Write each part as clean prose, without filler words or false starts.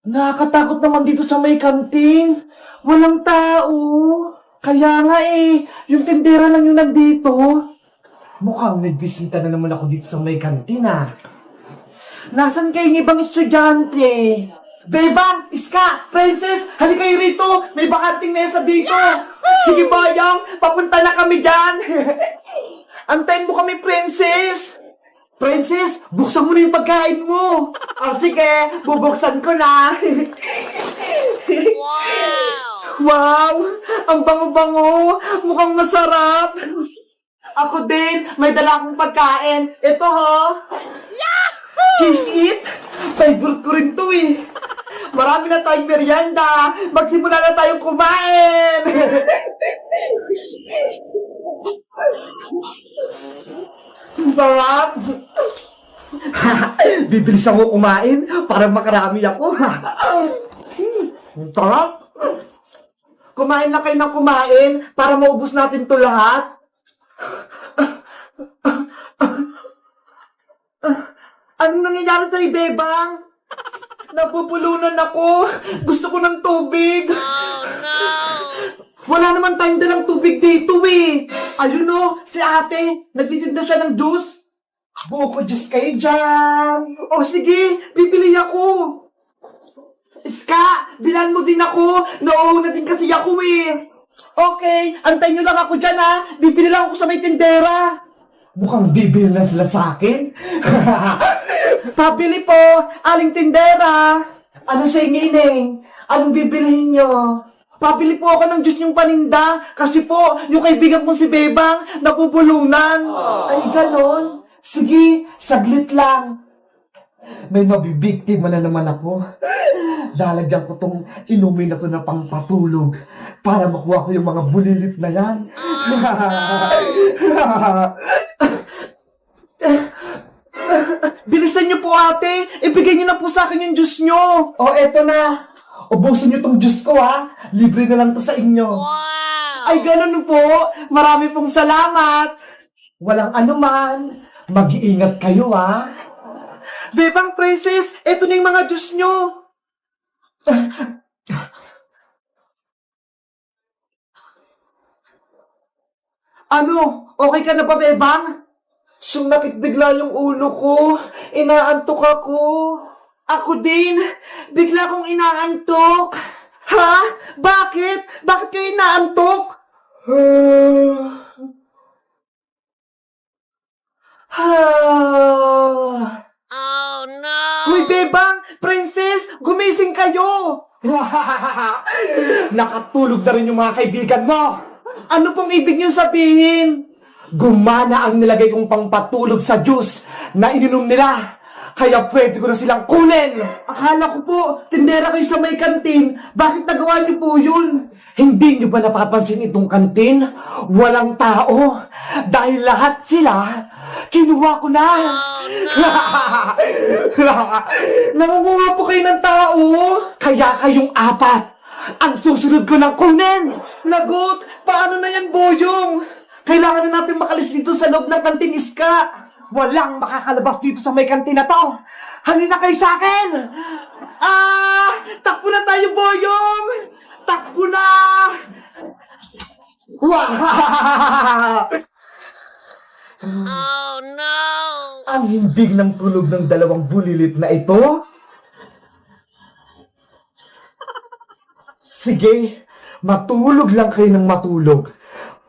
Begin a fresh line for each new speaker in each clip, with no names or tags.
Nakakatakot naman dito sa may kantin. Walang tao. Kaya nga yung tindera lang yung nandito. Mukhang nagbisita na naman ako dito sa may kantin Nasaan kayong ibang estudyante? Bebang, Iska, Princess, halika kayo rito. May bakanting mesa dito. Sige, Bayang, papunta na kami dyan. Antayin mo kami, Princess. Princess, buksan mo na yung pagkain mo. Sige, bubuksan ko na. Wow! Ang bango-bango! Mukhang masarap! Ako din, may dala akong pagkain. Ito ho! Cheese it! Favorite ko rin to Marami na tayong merienda! Magsimula na tayong kumain! Sarap! Bibilis ako kumain para makarami ako. Sarap! Kumain na kayo ng kumain para maubos natin to lahat. Anong nangyayari sa'yo, Bebang? Napupulunan ako. Gusto ko ng tubig. Oh, no! Wala naman tayong dalang tubig dito Ayun si ate. Nagtitinda siya ng juice. Buko juice kayo dyan. O sige, bibili ako. Iska, bilan mo din ako. Nauuna din kasi ako Okay, antayin nyo lang ako dyan Bibili lang ako sa may tindera. Mukhang bibili na sila sa akin. Pabili po, aling tindera. Ano sa ingining? Anong bibilihin nyo? Pabili po ako ng juice yung paninda. Kasi po, yung kaibigan kong si Bebang, napupulunan. Ay, ganon. Sige, saglit lang. May mabibiktima na naman ako. Lalagyan ko tong inumin na to na pangpatulog para makuha ko yung mga bulilit na yan. Bilisan niyo po ate! Ibigay niyo na po sa akin yung juice niyo! Eto na! Ubusin niyo tong juice ko Libre na lang to sa inyo. Wow! Ay ganun po! Marami pong salamat! Walang anuman! Mag-iingat kayo Bebang Princess, eto na yung mga juice niyo! Ano? Okay ka na ba, Bebang? Sumakit bigla yung ulo ko. Inaantok ako. Ako din. Bigla kong inaantok. Ha? Bakit? Bakit kayo inaantok? Oh no! Hoy, Bebang! Princess! Gumising kayo! Nakatulog na rin yung mga kaibigan mo! Ano pong ibig niyong sabihin? Gumana ang nilagay kong pangpatulog sa juice na ininom nila. Kaya pwede ko na silang kunin. Akala ko po, tindera kayo sa may kantin. Bakit nagawa niyo po yun? Hindi niyo ba napapansin itong kantin? Walang tao. Dahil lahat sila, kinuha ko na. Nangunguha po kayo ng tao. Kaya kayong apat ang susunod ko ng kunin. Lagot, paano na yan, Boyong? Kailangan na natin makalis dito sa loob ng kantin, Iska. Walang makakalabas dito sa may kantin na to. Halina kayo sa akin. Takbo na tayo, Boyong. Takbo na. Oh, no. Ang himbing ng tulog ng dalawang bulilit na ito. Sige, matulog lang kayo ng matulog.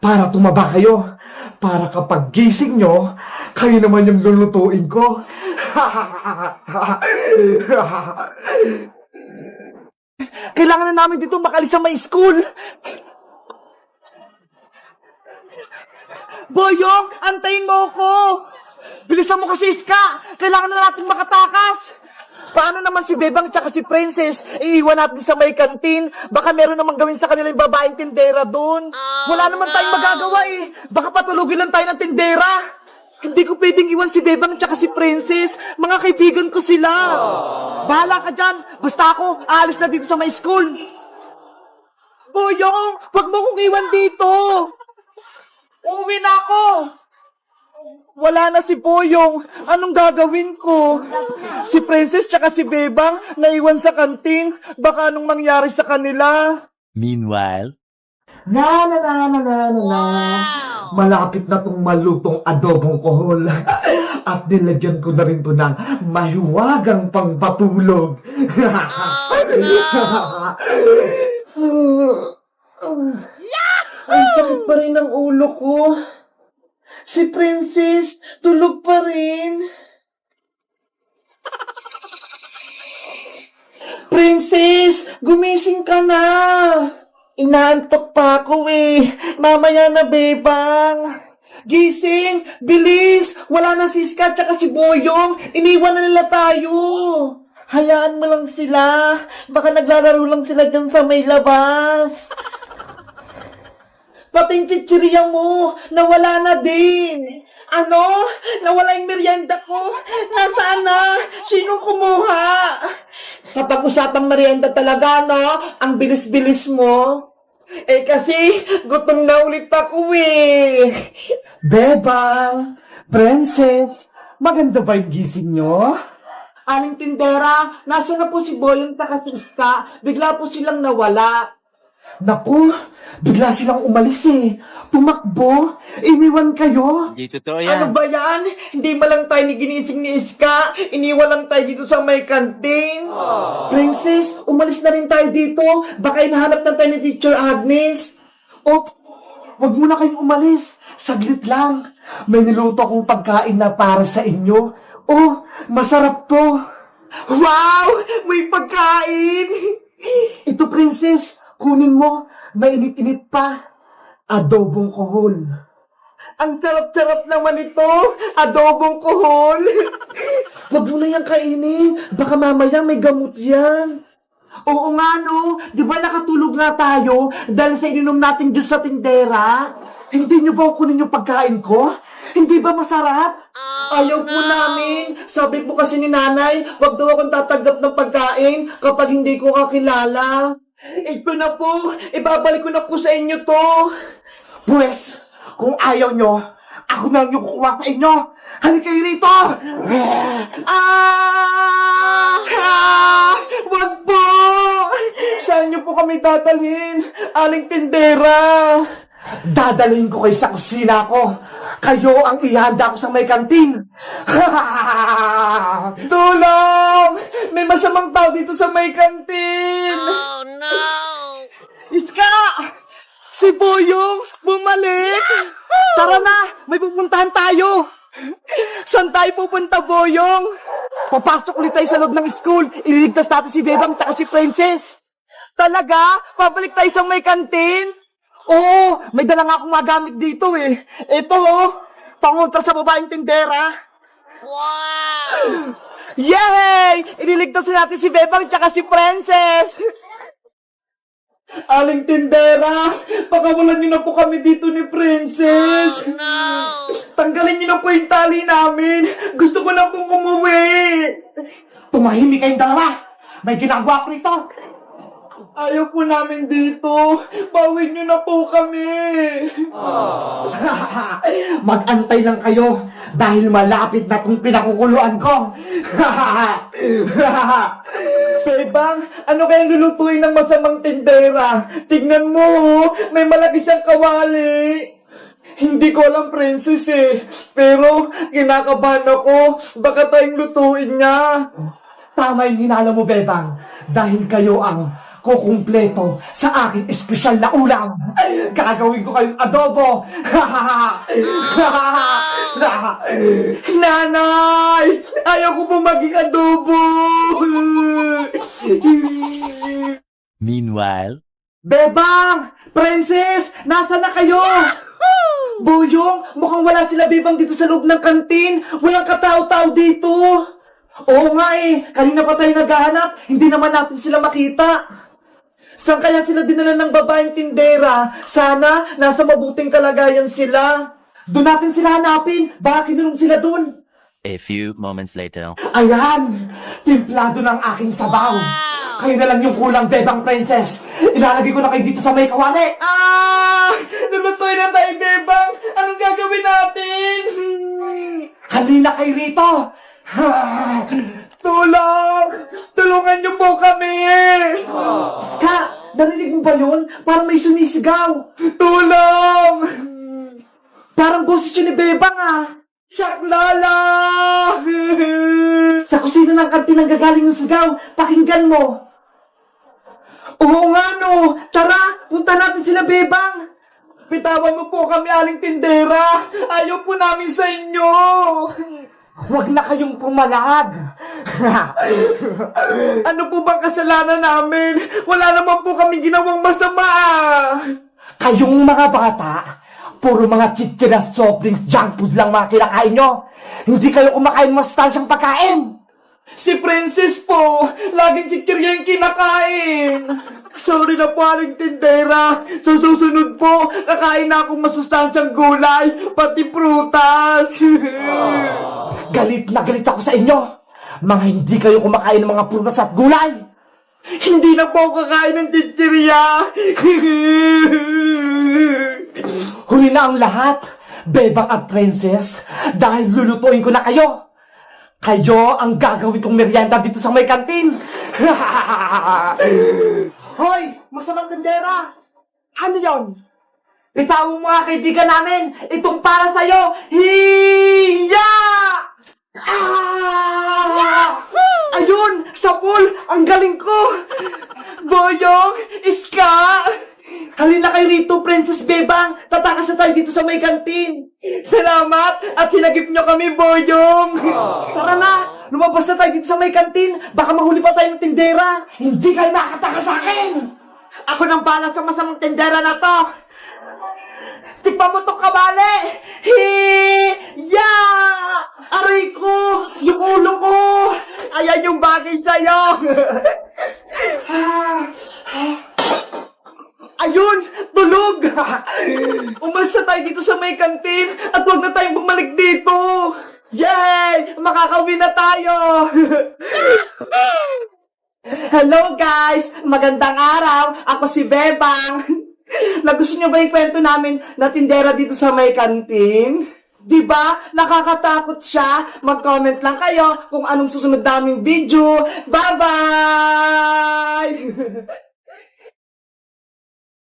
Para tumaba kayo. Para kapag gising nyo, kayo naman yung lulutuin ko. Kailangan na namin dito makalis sa may school. Boyong, antayin mo ako. Bilisan mo kasi, Iska. Kailangan na natin makatakas. Paano naman si Bebang tsaka si Princess? Iiwan natin sa may kantin. Baka meron namang gawin sa kanila yung babaeng tindera doon. Wala naman tayong magagawa Baka patulugin lang tayo ng tindera. Hindi ko pwedeng iwan si Bebang tsaka si Princess. Mga kaibigan ko sila. Bahala ka dyan. Basta ako, aalis na dito sa may school. Boyong, wag mo kong iwan dito. Uuwi na ako. Wala na si Boyong. Anong gagawin ko? Si Princess tsaka si Bebang naiwan sa kantin. Baka anong mangyari sa kanila?
Meanwhile,
Na. Malapit na tong malutong adobong kohol. At nilagyan ko na rin to ng mahiwagang pangpatulog. Ay, sakit pa rin ang ulo ko. Si Princess, tulog pa rin. Princess, gumising ka na. Inaantok pa ako eh. Mamaya na, Bebang. Gising! Bilis! Wala na si Ska tsaka si Boyong. Iniwan na nila tayo. Hayaan mo lang sila. Baka naglalaro lang sila dyan sa may labas. Pating chichirya mo, nawala na din. Ano? Nawala yung merienda ko? Nasaan na? Sino kumuha? Kapag usapang merienda talaga, no? Ang bilis-bilis mo. Eh kasi, gutom na ulit ako eh. Bebang, Princess, maganda ba yung gising nyo? Aling tindera, nasa na po si Boyong taka si Iska? Bigla po silang nawala. Naku, bigla silang umalis eh. Tumakbo, iniwan kayo.
hindi totoo
Ano
yan.
ba yan? Hindi ba lang tayo ni ginising ni Iska? Iniwan lang tayo dito sa may kantin. Princess, umalis na rin tayo dito. Baka hinahanap na tayo ni Teacher Agnes. Oh, wag mo na kayong umalis. Saglit lang. May niluto akong pagkain na para sa inyo. Oh, masarap to. Wow! May pagkain! Ito, Princess. Kunin mo. Mainit-init pa. Adobong kohol. Ang sarap-sarap naman ito. Adobong kohol. Wag mo na yan kainin. Baka mamaya may gamot yan. Oo nga no. Di ba nakatulog nga tayo dahil sa ininom natin juice sa tindera? Hindi nyo ba kunin yung pagkain ko? Hindi ba masarap? Ayaw po namin. Sabi po kasi ni nanay, wag daw akong tatanggap ng pagkain kapag hindi ko kakilala. Ito na po. Ibabalik ko na po sa inyo to. Pwes, kung ayaw nyo, ako na yung kukuha sa inyo. Halika kayo rito! Wag po! Saan nyo po kami dadalhin? Aling tindera! Dadalhin ko kayo sa kusina ko. Kayo ang ihanda ko sa may kantin. Tulong! May masamang tao dito sa may kantin!
Oh no!
Iska! Si Boyong! Bumalik! Tara na! May pupuntahan tayo! Saan tayo pupunta, Boyong? Papasok ulit tayo sa loob ng school. Ililigtas natin si Bebang at si Princess. Talaga? Pabalik tayo sa may kantin? Oo, may dala nga akong magamit dito eh. Ito oh, pangontra sa babaeng tindera.
Wow!
Yay! Ililigtas natin si Bebang at si Princess. Aling tindera, pakawalan niyo na po kami dito ni Princess.
No!
Tanggalin niyo na po yung tali namin. Gusto ko na pong umuwi. Tumahimik kayong dalawa. May ginagawa ko rito. Ayaw po namin dito. Bawin niyo na po kami. Mag-antay lang kayo dahil malapit na itong pinakukuluan ko. Bebang, ano kayang lulutuin ng masamang tindera? Tignan mo, may malaki siyang kawali. Hindi ko alam, Princess eh. Pero, kinakabahan ako. Baka tayong lutuin niya. Tama yung hinala mo, Bebang. Dahil kayo ang kukumpleto sa aking espesyal na ulam. Gagawin ko kayong adobo. Nanay! Ayaw ko pong maging adobo.
Meanwhile,
Bebang! Princess! Nasaan na kayo? Boyong, mukhang wala sila Bebang dito sa loob ng kantin. Walang katao-tao dito. Oo nga eh, kanina pa tayo naghahanap. Hindi naman natin sila makita. Saan kaya sila dinala ng babaeng tindera? Sana nasa mabuting kalagayan sila. Doon natin sila hanapin. Baka kinulong sila doon.
a few moments later.
Ayan! Timplado ng aking sabaw. Kayo na lang yung kulang, Bebang Princess. Ilalagay ko na kayo dito sa may kawali. Nulutoy na tayo, Bebang. Anong gagawin natin? Halina kayo rito! Tulong! Tulungan niyo po kami! Ska, narinig mo ba yun? Parang may sumisigaw. Tulong! Parang boses yun ni Bebang Shaklala! Sa kusina ng kantin ang gagaling yung sigaw. Pakinggan mo. Oo nga no. Tara, punta natin sila Bebang. Bitawan mo po kami, aling tindera. Ayaw po namin sa inyo. Huwag na kayong pumalag. Ano po bang kasalanan namin? Wala naman po kami ginawang masama. Kayong mga bata, puro mga chichiras, soft drinks, junk food lang mga kinakain nyo. Hindi kayo kumakain mastasyang pagkain. Si Princess po, laging chichirya yung kinakain. Sorry na po, aling tindera. Sa susunod po, kakain na akong masustansyang gulay, pati prutas. Galit na galit ako sa inyo. Mga hindi kayo kumakain ng mga prutas at gulay. Hindi na po ako kakain ng chichirya. Huli na ang lahat, Bebang at Princess, dahil lulutuin ko na kayo. Kayo ang gagawin kong merienda dito sa may kantin. Hoy, masamang tindera! Ano yon? Bitawan mo mga kaibigan namin! Itong para sa'yo! Hiya! Ayun! Sa pool! Ang galing ko! Boyong! Iska! Halina kayo rito, Princess Bebang! Tatakas na tayo dito sa may kantin! Salamat! At sinagip nyo kami, Boyong! Tara na! Lumabas na tayo dito sa may kantin! Baka mahuli pa tayo ng tindera! Hindi kayo makakatakas sa akin! Ako nang balas sa masamang tindera na to! Tikman mo tong kabali! Hiya! Aray ko! Yung ulo ko! Ayan yung bagay sa'yo! Ayun! Tulog! Umalis na tayo dito sa may kantin at huwag na tayong bumalik dito! Yay! Makakauwi na tayo! Hello guys! Magandang araw! Ako si Bebang! Nagustuhan niyo ba yung kwento namin na tindera dito sa may kantin? Diba? Nakakatakot siya? Mag-comment lang kayo kung anong susunod naming video. Bye-bye!